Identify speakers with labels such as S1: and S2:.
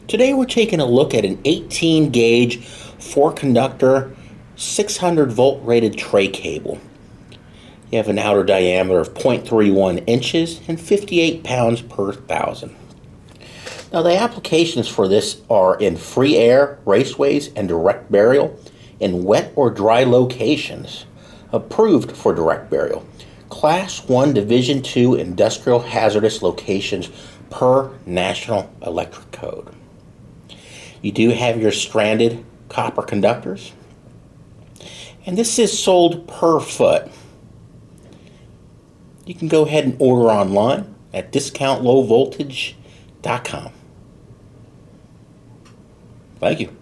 S1: Today we're taking a look at an 18 gauge 4-conductor 600 volt rated tray cable. You have an outer diameter of 0.31 inches and 58 pounds per thousand. Now the applications for this are in free air, raceways, and direct burial in wet or dry locations. Approved for direct burial. Class 1 Division 2 industrial hazardous locations per National Electric Code. You do have your stranded copper conductors, and this is sold per foot. You can go ahead and order online at discountlowvoltage.com. Thank you.